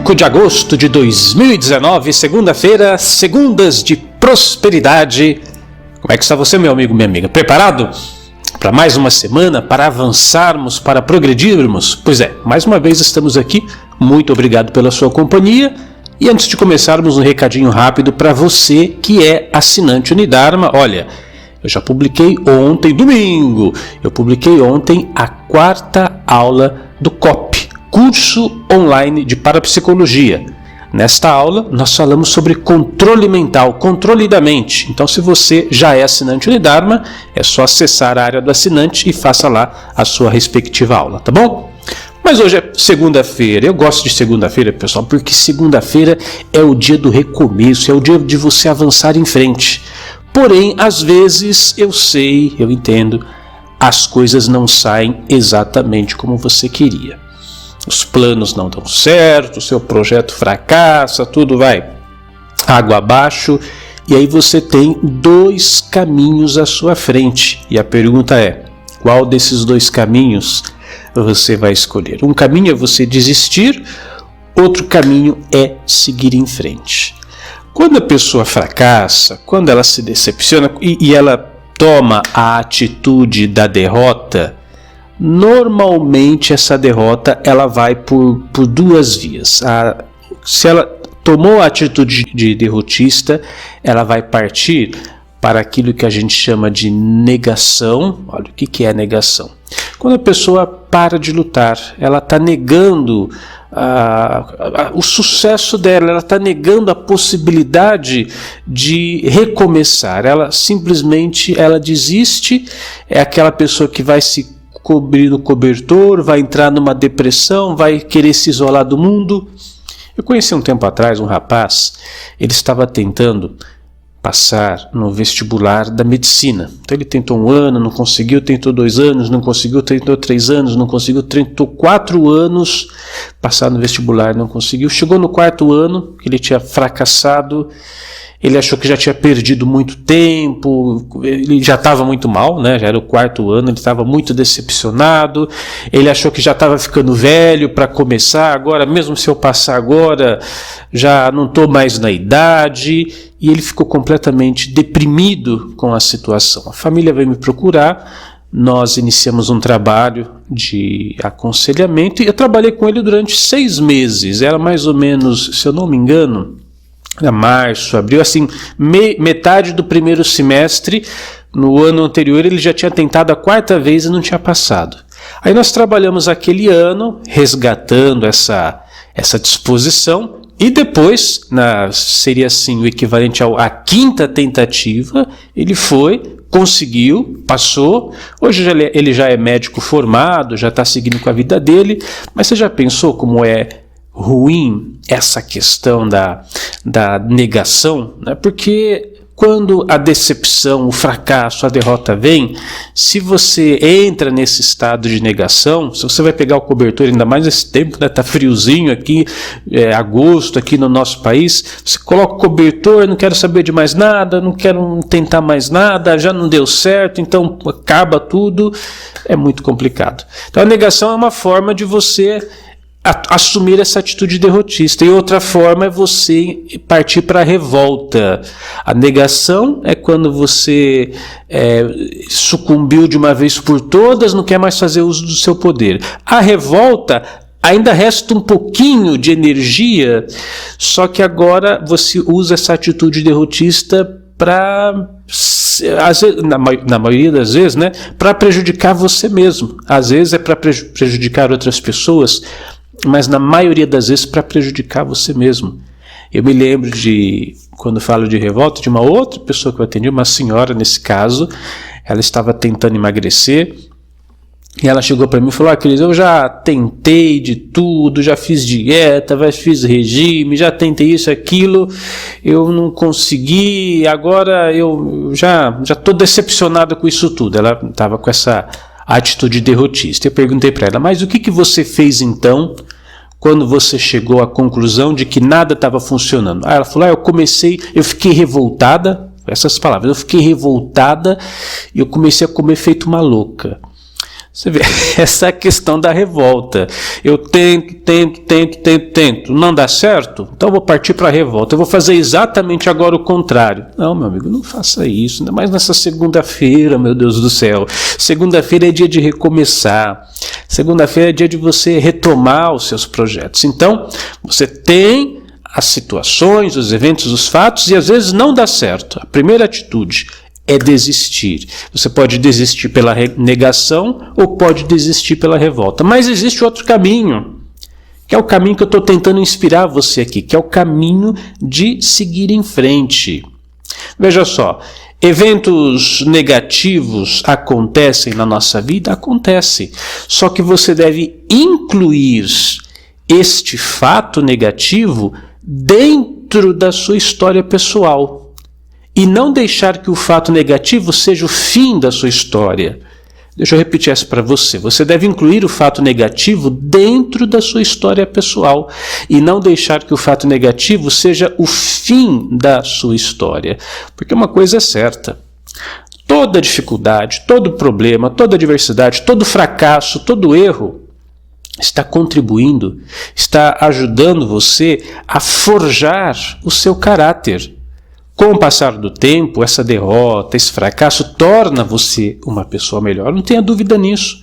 5 de agosto de 2019, segunda-feira, segundas de prosperidade. Como é que está você, meu amigo, minha amiga? Preparado para mais uma semana, para avançarmos, para progredirmos? Pois é, mais uma vez estamos aqui. Muito obrigado pela sua companhia. E antes de começarmos, um recadinho rápido para você que é assinante Unidharma. Olha, eu já publiquei ontem, domingo, eu publiquei ontem a 4ª aula do COP, Curso Online de Parapsicologia. Nesta aula, nós falamos sobre controle mental, controle da mente. Então, se você já é assinante Unidharma, é só acessar a área do assinante e faça lá a sua respectiva aula, tá bom? Mas hoje é segunda-feira. Eu gosto de segunda-feira, pessoal, porque segunda-feira é o dia do recomeço, é o dia de você avançar em frente. Porém, às vezes, eu sei, eu entendo, as coisas não saem exatamente como você queria. Os planos não dão certo, o seu projeto fracassa, tudo vai água abaixo. E aí você tem 2 caminhos à sua frente. E a pergunta é, qual desses 2 caminhos você vai escolher? Um caminho é você desistir, outro caminho é seguir em frente. Quando a pessoa fracassa, quando ela se decepciona e ela toma a atitude da derrota, normalmente essa derrota ela vai por 2 vias. Se ela tomou a atitude de derrotista, ela vai partir para aquilo que a gente chama de negação. Olha, o que é negação? Quando a pessoa para de lutar, ela está negando o sucesso dela, ela está negando a possibilidade de recomeçar. Ela simplesmente desiste, é aquela pessoa que vai se cobrir no cobertor, vai entrar numa depressão, vai querer se isolar do mundo. Eu conheci um tempo atrás um rapaz, ele estava tentando passar no vestibular da medicina. Então ele tentou 1 ano, não conseguiu, tentou 2 anos, não conseguiu, tentou 3 anos, não conseguiu, tentou 4 anos passar no vestibular, não conseguiu. Chegou no 4º ano, que ele tinha fracassado, ele achou que já tinha perdido muito tempo, ele já estava muito mal, né? Já era o 4º ano, ele estava muito decepcionado, ele achou que já estava ficando velho para começar, agora, mesmo se eu passar agora, já não estou mais na idade, e ele ficou completamente deprimido com a situação. A família veio me procurar, nós iniciamos um trabalho de aconselhamento, e eu trabalhei com ele durante 6 meses, era mais ou menos, se eu não me engano, era março, abril, assim, metade do primeiro semestre. No ano anterior ele já tinha tentado a 4ª vez e não tinha passado. Aí nós trabalhamos aquele ano, resgatando essa disposição, e depois, seria assim o equivalente à 5ª tentativa, ele foi, conseguiu, passou. Hoje ele já é médico formado, já está seguindo com a vida dele, mas você já pensou como é ruim essa questão da negação, né? Porque quando a decepção, o fracasso, a derrota vem, se você entra nesse estado de negação, se você vai pegar o cobertor, ainda mais nesse tempo, né, tá friozinho aqui, agosto aqui no nosso país, você coloca o cobertor, não quero saber de mais nada, não quero tentar mais nada, já não deu certo, então acaba tudo, é muito complicado. Então a negação é uma forma de você assumir essa atitude derrotista. E outra forma é você partir para a revolta. A negação é quando você sucumbiu de uma vez por todas, não quer mais fazer uso do seu poder. A revolta ainda resta um pouquinho de energia, só que agora você usa essa atitude derrotista para, na maioria das vezes, né, para prejudicar você mesmo. Às vezes é para prejudicar outras pessoas, mas na maioria das vezes para prejudicar você mesmo. Eu me lembro de, quando falo de revolta, de uma outra pessoa que eu atendi, uma senhora nesse caso, ela estava tentando emagrecer, e ela chegou para mim e falou, Cris, eu já tentei de tudo, já fiz dieta, fiz regime, já tentei isso, aquilo, eu não consegui, agora eu já estou decepcionada com isso tudo. Ela estava com essa atitude derrotista. Eu perguntei para ela, mas o que você fez então quando você chegou à conclusão de que nada estava funcionando? Aí ela falou, eu fiquei revoltada, essas palavras, eu fiquei revoltada e eu comecei a comer feito uma louca. Você vê, essa é a questão da revolta. Eu tento, não dá certo? Então eu vou partir para a revolta. Eu vou fazer exatamente agora o contrário. Não, meu amigo, não faça isso. Ainda mais nessa segunda-feira, meu Deus do céu. Segunda-feira é dia de recomeçar. Segunda-feira é dia de você retomar os seus projetos. Então, você tem as situações, os eventos, os fatos, e às vezes não dá certo. A primeira atitude é desistir. Você pode desistir pela negação ou pode desistir pela revolta. Mas existe outro caminho, que é o caminho que eu estou tentando inspirar você aqui, que é o caminho de seguir em frente. Veja só, eventos negativos acontecem na nossa vida? Acontecem. Só que você deve incluir este fato negativo dentro da sua história pessoal. E não deixar que o fato negativo seja o fim da sua história. Deixa eu repetir essa para você. Você deve incluir o fato negativo dentro da sua história pessoal. E não deixar que o fato negativo seja o fim da sua história. Porque uma coisa é certa. Toda dificuldade, todo problema, toda adversidade, todo fracasso, todo erro está contribuindo, está ajudando você a forjar o seu caráter. Com o passar do tempo, essa derrota, esse fracasso torna você uma pessoa melhor, não tenha dúvida nisso.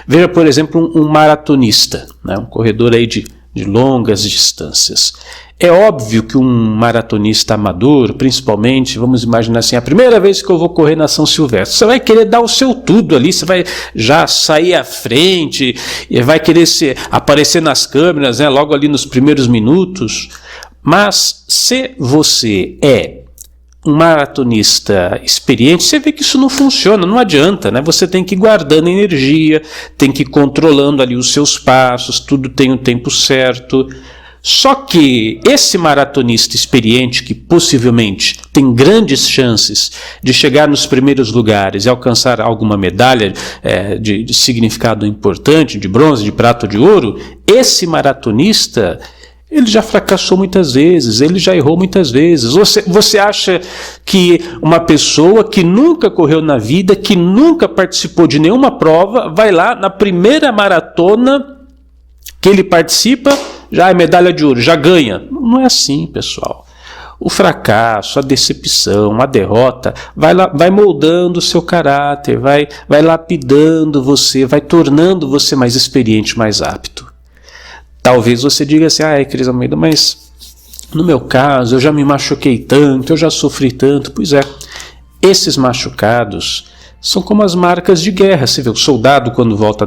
Veja, por exemplo, um maratonista, né, um corredor aí de longas distâncias. É óbvio que um maratonista amador, principalmente, vamos imaginar assim, a primeira vez que eu vou correr na São Silvestre, você vai querer dar o seu tudo ali, você vai já sair à frente, e vai querer aparecer nas câmeras, né, logo ali nos primeiros minutos. Mas se você é um maratonista experiente, você vê que isso não funciona, não adianta, né? Você tem que ir guardando energia, tem que ir controlando ali os seus passos, tudo tem o tempo certo. Só que esse maratonista experiente, que possivelmente tem grandes chances de chegar nos primeiros lugares e alcançar alguma medalha de significado importante, de bronze, de prata ou de ouro, esse maratonista, ele já fracassou muitas vezes, ele já errou muitas vezes. Você acha que uma pessoa que nunca correu na vida, que nunca participou de nenhuma prova, vai lá na primeira maratona que ele participa, já é medalha de ouro, já ganha? Não é assim, pessoal. O fracasso, a decepção, a derrota vai moldando o seu caráter, vai lapidando você, vai tornando você mais experiente, mais apto. Talvez você diga assim, Cris Almeida, mas no meu caso eu já me machuquei tanto, eu já sofri tanto. Pois é, esses machucados são como as marcas de guerra. Você vê o soldado quando volta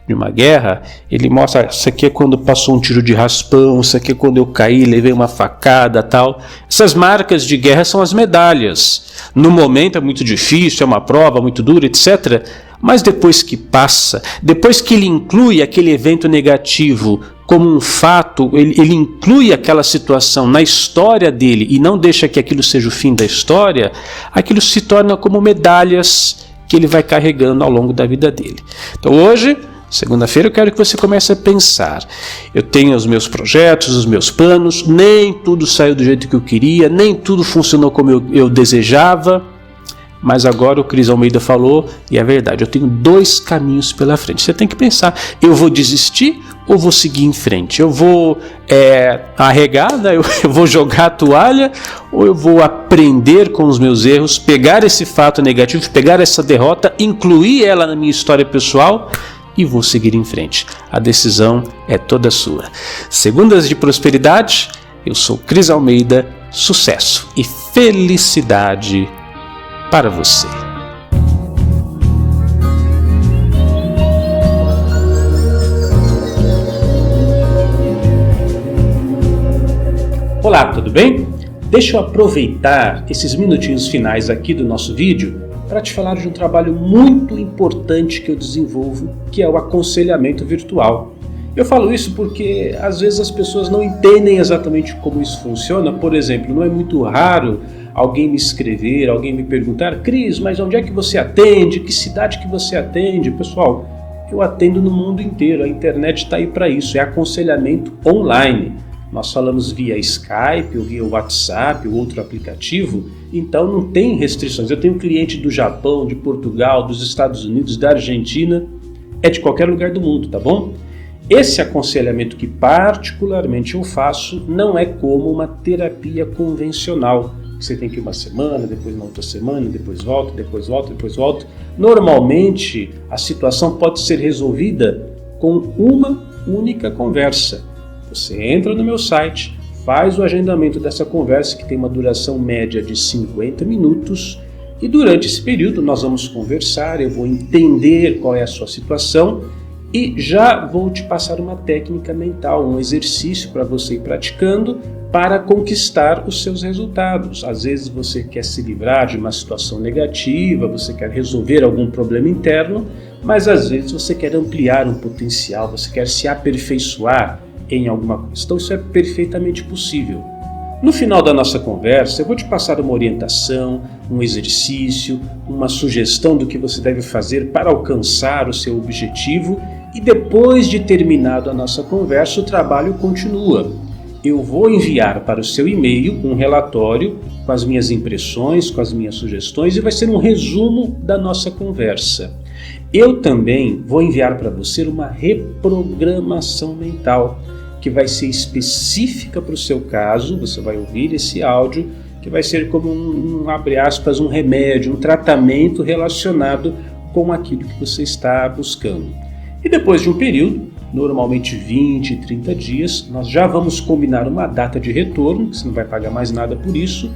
de uma guerra, ele mostra, isso aqui é quando passou um tiro de raspão, isso aqui é quando eu caí, levei uma facada, tal. Essas marcas de guerra são as medalhas. No momento é muito difícil, é uma prova muito dura, etc. Mas depois que passa, depois que ele inclui aquele evento negativo como um fato, ele inclui aquela situação na história dele e não deixa que aquilo seja o fim da história, aquilo se torna como medalhas que ele vai carregando ao longo da vida dele. Então hoje, segunda-feira, eu quero que você comece a pensar. Eu tenho os meus projetos, os meus planos, nem tudo saiu do jeito que eu queria, nem tudo funcionou como eu desejava, mas agora o Cris Almeida falou, e é verdade, eu tenho 2 caminhos pela frente. Você tem que pensar, eu vou desistir ou vou seguir em frente? Eu vou arregar, né? Eu vou jogar a toalha, ou eu vou aprender com os meus erros, pegar esse fato negativo, pegar essa derrota, incluir ela na minha história pessoal e vou seguir em frente. A decisão é toda sua. Segundas de prosperidade, eu sou Cris Almeida, sucesso e felicidade para você. Olá, tudo bem? Deixa eu aproveitar esses minutinhos finais aqui do nosso vídeo para te falar de um trabalho muito importante que eu desenvolvo, que é o aconselhamento virtual. Eu falo isso porque às vezes as pessoas não entendem exatamente como isso funciona. Por exemplo, não é muito raro alguém me escrever, alguém me perguntar: Cris, mas onde é que você atende? Que cidade que você atende? Pessoal, eu atendo no mundo inteiro, a internet está aí para isso, é aconselhamento online. Nós falamos via Skype ou via WhatsApp ou outro aplicativo, então não tem restrições. Eu tenho cliente do Japão, de Portugal, dos Estados Unidos, da Argentina. é de qualquer lugar do mundo, tá bom? Esse aconselhamento que particularmente eu faço não é como uma terapia convencional. Você tem que ir uma semana, depois na outra semana, depois volta, depois volta, depois volta. Normalmente a situação pode ser resolvida com uma única conversa. Você entra no meu site, faz o agendamento dessa conversa que tem uma duração média de 50 minutos e durante esse período nós vamos conversar, eu vou entender qual é a sua situação e já vou te passar uma técnica mental, um exercício para você ir praticando para conquistar os seus resultados. Às vezes você quer se livrar de uma situação negativa, você quer resolver algum problema interno, mas às vezes você quer ampliar um potencial, você quer se aperfeiçoar em alguma coisa. Então isso é perfeitamente possível. No final da nossa conversa, eu vou te passar uma orientação, um exercício, uma sugestão do que você deve fazer para alcançar o seu objetivo e depois de terminado a nossa conversa, o trabalho continua. Eu vou enviar para o seu e-mail um relatório com as minhas impressões, com as minhas sugestões e vai ser um resumo da nossa conversa. Eu também vou enviar para você uma reprogramação mental que vai ser específica para o seu caso. Você vai ouvir esse áudio que vai ser como abre aspas, um remédio, um tratamento relacionado com aquilo que você está buscando. E depois de um período, normalmente 20, 30 dias, nós já vamos combinar uma data de retorno, você não vai pagar mais nada por isso,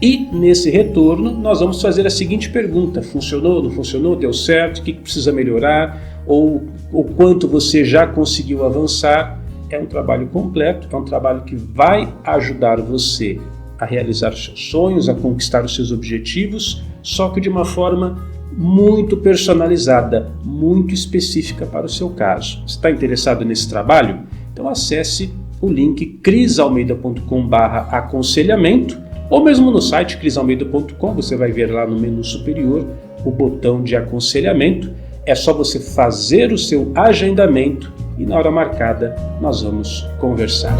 e nesse retorno nós vamos fazer a seguinte pergunta: funcionou, não funcionou, deu certo, o que precisa melhorar, ou o quanto você já conseguiu avançar. É um trabalho completo, é um trabalho que vai ajudar você a realizar seus sonhos, a conquistar os seus objetivos, só que de uma forma muito personalizada, muito específica para o seu caso. Você está interessado nesse trabalho? Então acesse o link crisalmeida.com/aconselhamento ou mesmo no site crisalmeida.com, você vai ver lá no menu superior o botão de aconselhamento. É só você fazer o seu agendamento e na hora marcada nós vamos conversar.